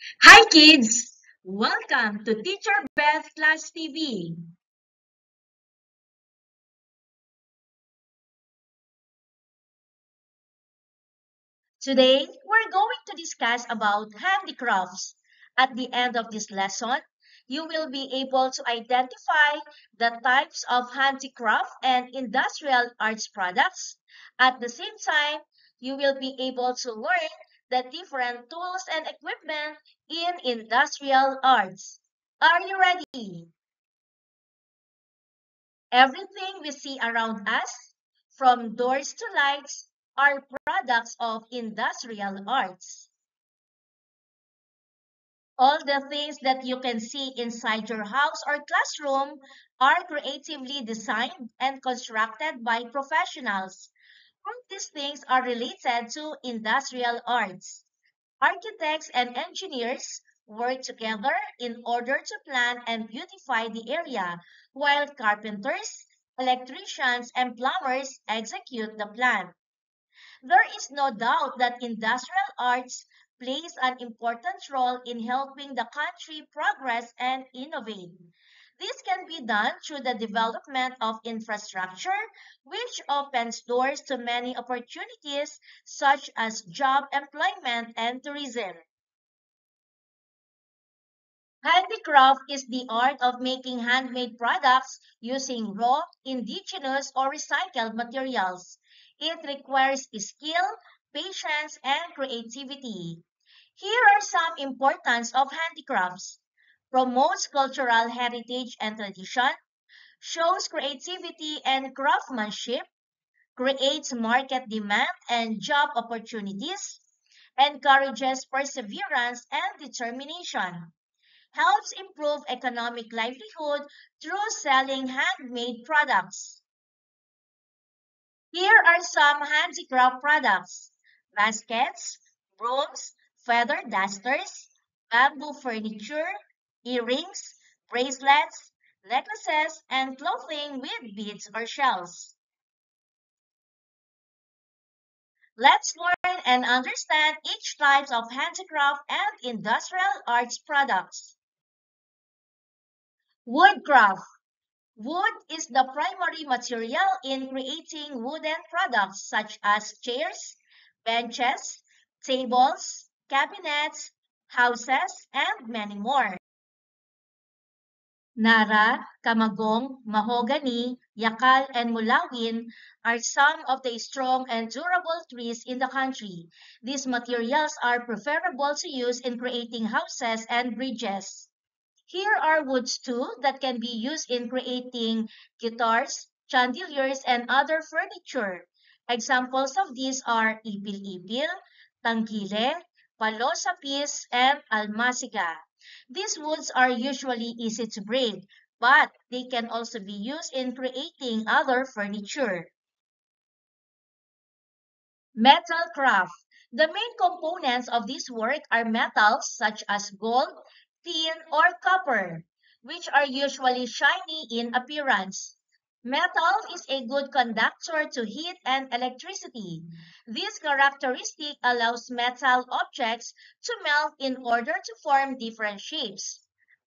Hi kids! Welcome to Teacher Beth Class TV. Today, we're going to discuss about handicrafts. At the end of this lesson, you will be able to identify the types of handicraft and industrial arts products. At the same time, you will be able to learn the different tools and equipment in industrial arts. Are you ready? Everything we see around us, from doors to lights, are products of industrial arts. All the things that you can see inside your house or classroom are creatively designed and constructed by professionals. All these things are related to industrial arts. Architects and engineers work together in order to plan and beautify the area, while carpenters, electricians, and plumbers execute the plan. There is no doubt that industrial arts plays an important role in helping the country progress and innovate. This can be done through the development of infrastructure, which opens doors to many opportunities such as job employment and tourism. Handicraft is the art of making handmade products using raw, indigenous, or recycled materials. It requires skill, patience, and creativity. Here are some importance of handicrafts. Promotes cultural heritage and tradition, shows creativity and craftsmanship, creates market demand and job opportunities, encourages perseverance and determination, helps improve economic livelihood through selling handmade products. Here are some handicraft products: baskets, brooms, feather dusters, bamboo furniture, earrings, bracelets, necklaces, and clothing with beads or shells. Let's learn and understand each type of handicraft and industrial arts products. Woodcraft. Wood is the primary material in creating wooden products such as chairs, benches, tables, cabinets, houses, and many more. Nara, kamagong, mahogany, yakal, and mulawin are some of the strong and durable trees in the country. These materials are preferable to use in creating houses and bridges. Here are woods too that can be used in creating guitars, chandeliers, and other furniture. Examples of these are ipil-ipil, tanggile, palosapis, and almasiga. These woods are usually easy to break, but they can also be used in creating other furniture. Metal craft. The main components of this work are metals such as gold, tin, or copper, which are usually shiny in appearance. Metal is a good conductor to heat and electricity. This characteristic allows metal objects to melt in order to form different shapes.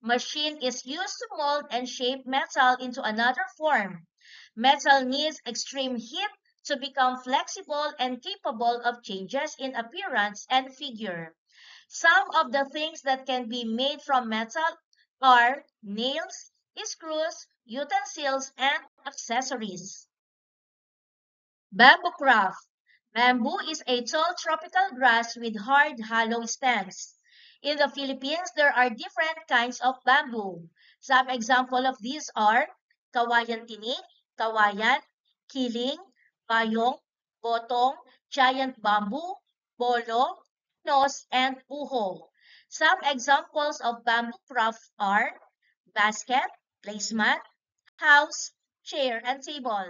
Machine is used to mold and shape metal into another form. Metal needs extreme heat to become flexible and capable of changes in appearance and figure. Some of the things that can be made from metal are nails, screws, utensils, and accessories. Bamboo craft. Bamboo is a tall tropical grass with hard, hollow stems. In the Philippines, there are different kinds of bamboo. Some example of these are kawayan tinik, kawayan, kiling, bayong, botong, giant bamboo, bolo, nos, and uho. Some examples of bamboo craft are basket, placemat, house, chair, and table.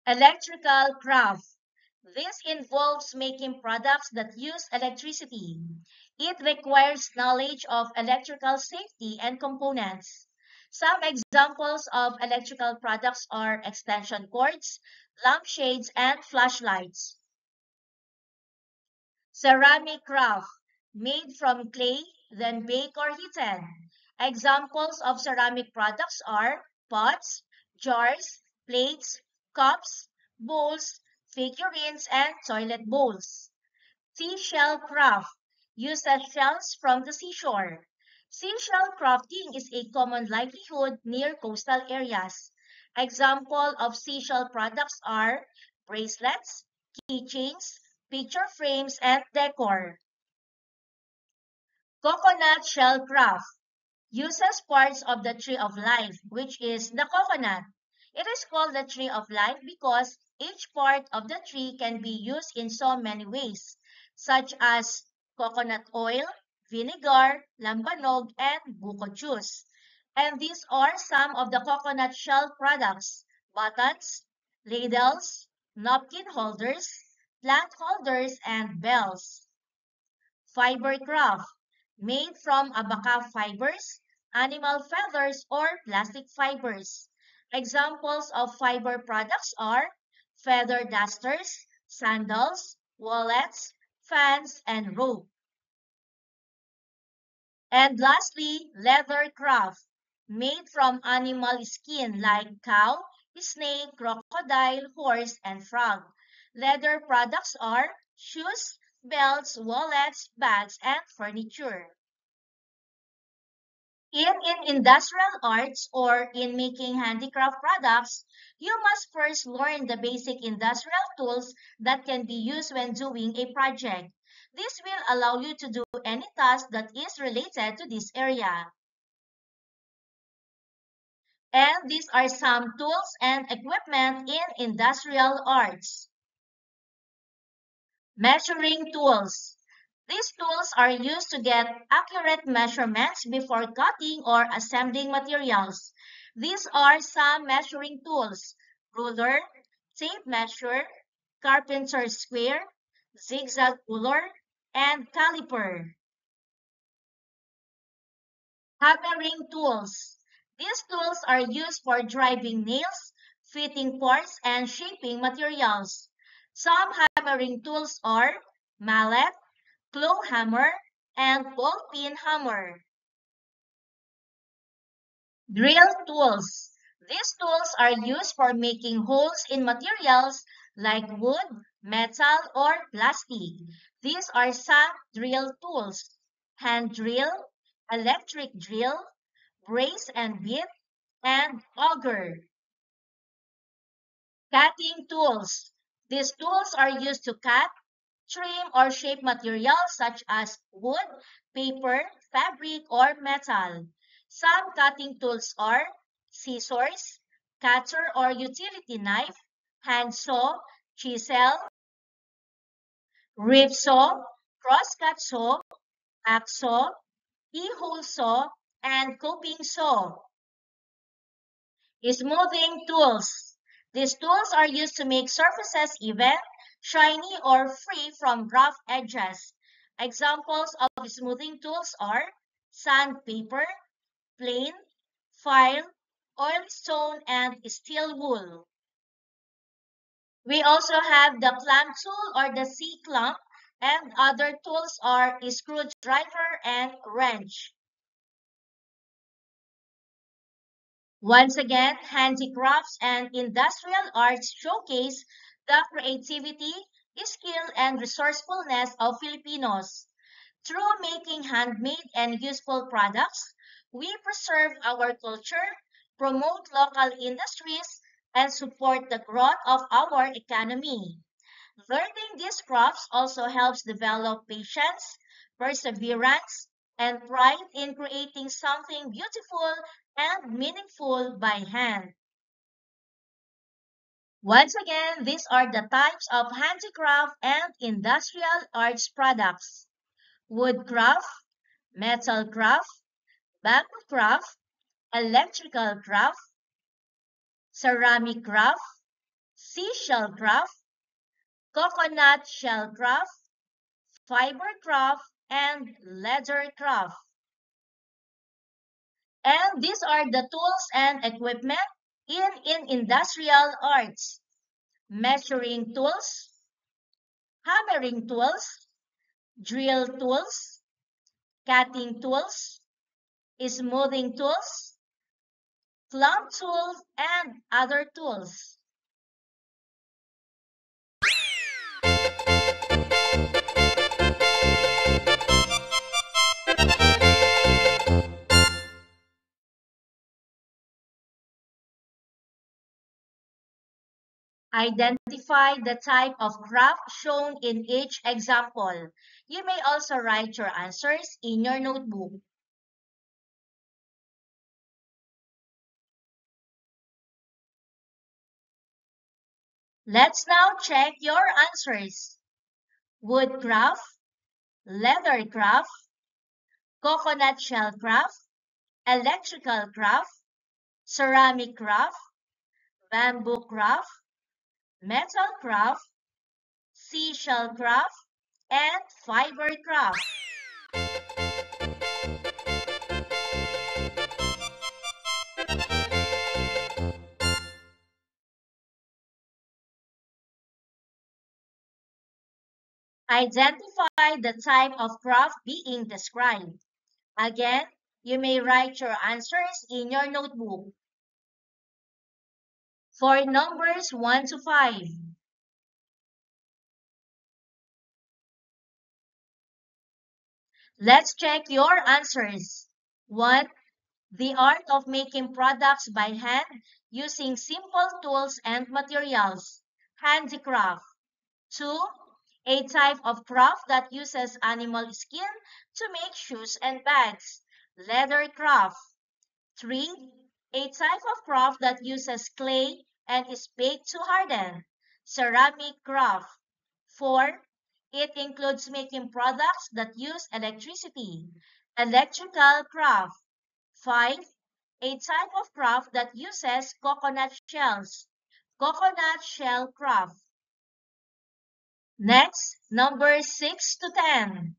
Electrical craft. This involves making products that use electricity. It requires knowledge of electrical safety and components. Some examples of electrical products are extension cords, lampshades, and flashlights. Ceramic craft. made from clay, then baked or heated. Examples of ceramic products are pots, jars, plates, cups, bowls, figurines, and toilet bowls. Seashell craft uses shells from the seashore. Seashell crafting is a common livelihood near coastal areas. Example of seashell products are bracelets, keychains, picture frames, and decor. Coconut shell craft uses parts of the tree of life, which is the coconut. It is called the tree of life because each part of the tree can be used in so many ways, such as coconut oil, vinegar, lambanog, and buko juice. And these are some of the coconut shell products: buttons, ladles, napkin holders, plant holders, and bells. Fiber craft, made from abaca fibers, animal feathers, or plastic fibers. Examples of fiber products are feather dusters, sandals, wallets, fans, and rope. And lastly, leather craft, made from animal skin like cow, snake, crocodile, horse, and frog. Leather products are shoes, belts, wallets, bags, and furniture. In industrial arts or in making handicraft products, you must first learn the basic industrial tools that can be used when doing a project. This will allow you to do any task that is related to this area. And these are some tools and equipment in industrial arts. Measuring tools. These tools are used to get accurate measurements before cutting or assembling materials. These are some measuring tools: ruler, tape measure, carpenter's square, zigzag ruler, and caliper. Hammering tools. These tools are used for driving nails, fitting parts, and shaping materials. Some hammering tools are mallet, claw hammer, and ball peen hammer. Drill tools. These tools are used for making holes in materials like wood, metal, or plastic. These are some drill tools: hand drill, electric drill, brace and bit, and auger. Cutting tools. These tools are used to cut, trim, or shape materials such as wood, paper, fabric, or metal. Some cutting tools are scissors, cutter or utility knife, handsaw, chisel, rib saw, crosscut saw, hacksaw, keyhole saw, and coping saw. Smoothing tools. These tools are used to make surfaces even, shiny, or free from rough edges. Examples of smoothing tools are sandpaper, plane, file, oil stone, and steel wool. We also have the clamp tool or the C-clamp, and other tools are a screwdriver and wrench. Once again, handicrafts and industrial arts showcase the creativity, skill, and resourcefulness of Filipinos. Through making handmade and useful products, we preserve our culture, promote local industries, and support the growth of our economy. Learning these crafts also helps develop patience, perseverance, and pride in creating something beautiful and meaningful by hand. Once again, these are the types of handicraft and industrial arts products: woodcraft, metal craft, bamboo craft, electrical craft, ceramic craft, seashell craft, coconut shell craft, fiber craft, and leather craft. And these are the tools and equipment in industrial arts: measuring tools, hammering tools, drill tools, cutting tools, smoothing tools, plumb tools, and other tools. Identify the type of craft shown in each example. You may also write your answers in your notebook. Let's now check your answers. Wood craft, leather craft, coconut shell craft, electrical craft, ceramic craft, bamboo craft, metal craft, seashell craft, and fiber craft. Identify the type of craft being described. Again, you may write your answers in your notebook. For numbers 1 to 5, let's check your answers. 1. The art of making products by hand using simple tools and materials. Handicraft. 2. A type of craft that uses animal skin to make shoes and bags. Leather craft. 3. A type of craft that uses clay and is baked to harden. Ceramic craft. 4. It includes making products that use electricity. Electrical craft. 5. A type of craft that uses coconut shells. Coconut shell craft. Next, number 6 to 10.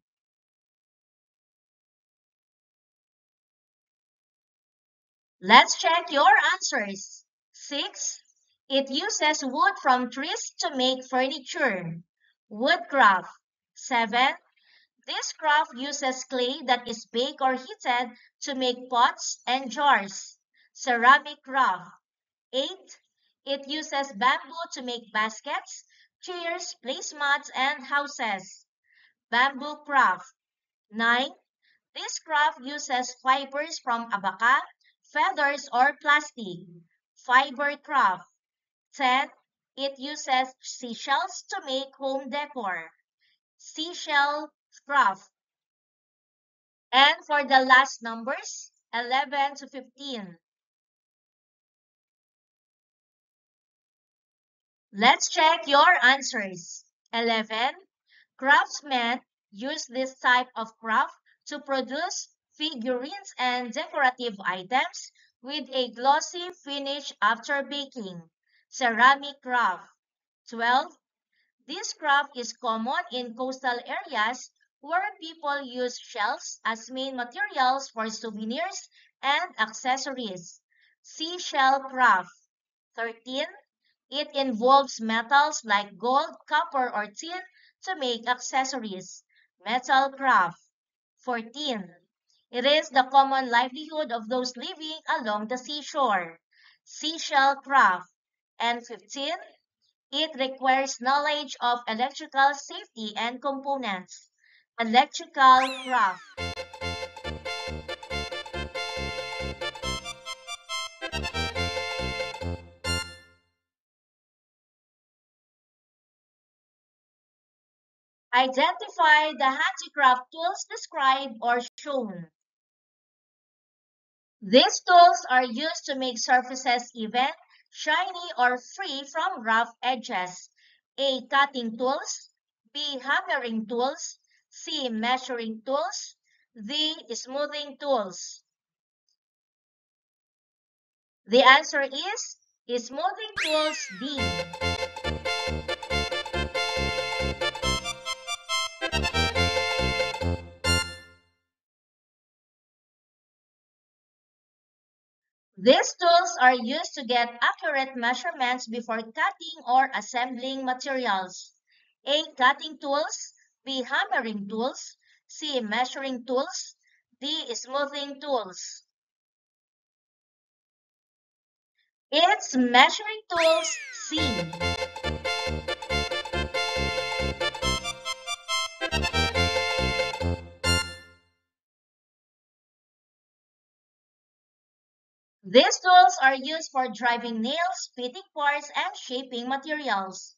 Let's check your answers. 6. It uses wood from trees to make furniture. Woodcraft. 7. This craft uses clay that is baked or heated to make pots and jars. Ceramic craft. 8. It uses bamboo to make baskets, chairs, placemats, and houses. Bamboo craft. 9. This craft uses fibers from abaca, feathers, or plastic. Fiber craft. 10. It uses seashells to make home decor. Seashell craft. And for the last numbers, 11 to 15. Let's check your answers. 11. Craftsmen use this type of craft to produce figurines and decorative items with a glossy finish after baking. Ceramic craft. 12. This craft is common in coastal areas where people use shells as main materials for souvenirs and accessories. Seashell craft. 13. It involves metals like gold, copper, or tin to make accessories. Metal craft. 14. It is the common livelihood of those living along the seashore. Seashell craft. And 15. It requires knowledge of electrical safety and components. Electrical craft. Identify the handicraft tools described or shown. These tools are used to make surfaces even, shiny, or free from rough edges. A. Cutting tools. B. Hammering tools. C. Measuring tools. D. Smoothing tools. The answer is smoothing tools D. These tools are used to get accurate measurements before cutting or assembling materials. A. Cutting tools. B. Hammering tools. C. Measuring tools. D. Smoothing tools. It's measuring tools, C. These tools are used for driving nails, fitting parts, and shaping materials.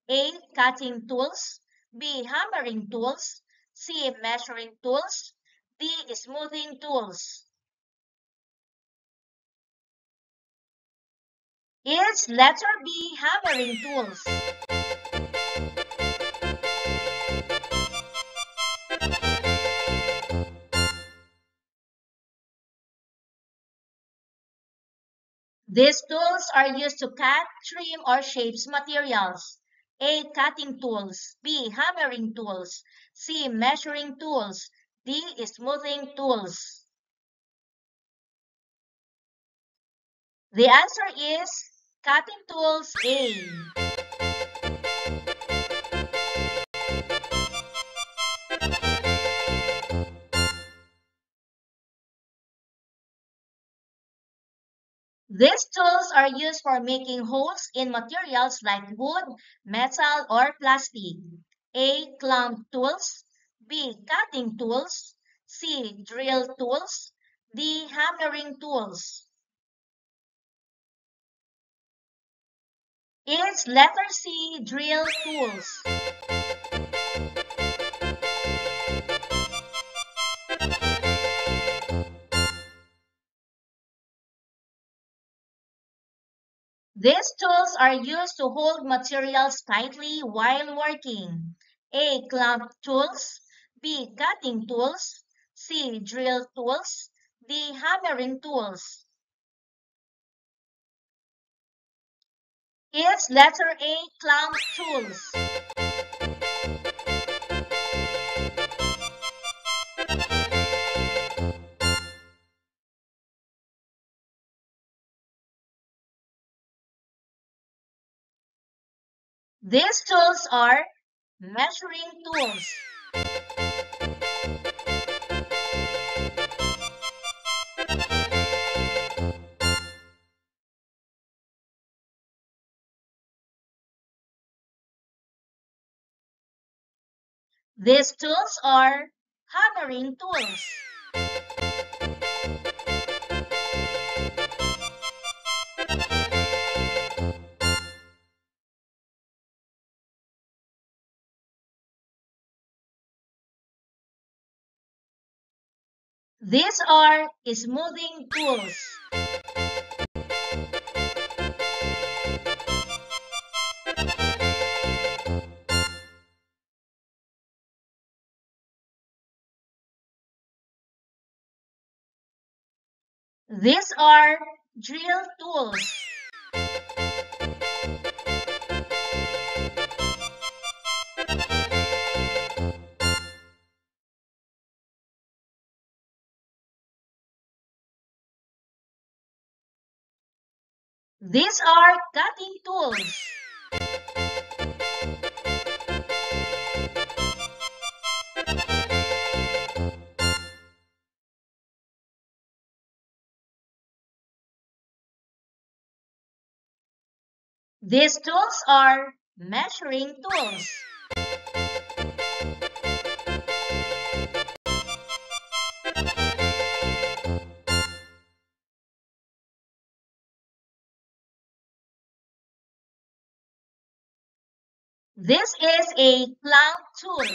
A. Cutting tools. B. Hammering tools. C. Measuring tools. D. Smoothing tools. It's letter B. Hammering tools. These tools are used to cut, trim, or shape materials. A. Cutting tools. B. Hammering tools. C. Measuring tools. D. Smoothing tools. The answer is cutting tools, A. These tools are used for making holes in materials like wood, metal, or plastic. A. Clamp tools. B. Cutting tools. C. Drill tools. D. Hammering tools. It's letter C. Drill tools. These tools are used to hold materials tightly while working. A. Clamp tools. B. Cutting tools. C. Drill tools. D. Hammering tools. It's letter A. Clamp tools. These tools are measuring tools. These tools are hammering tools. These are smoothing tools. These are drill tools. These are cutting tools. These tools are measuring tools. This is a clamp tool.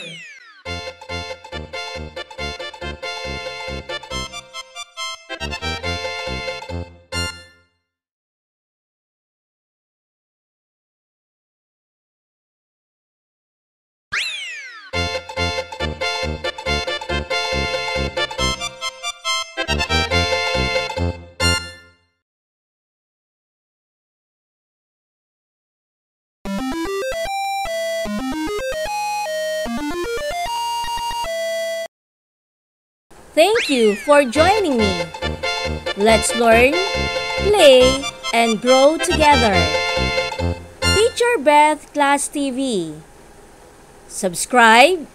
Thank you for joining me. Let's learn, play, and grow together. Teacher Beth Class TV. Subscribe,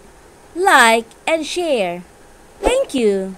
like, and share. Thank you.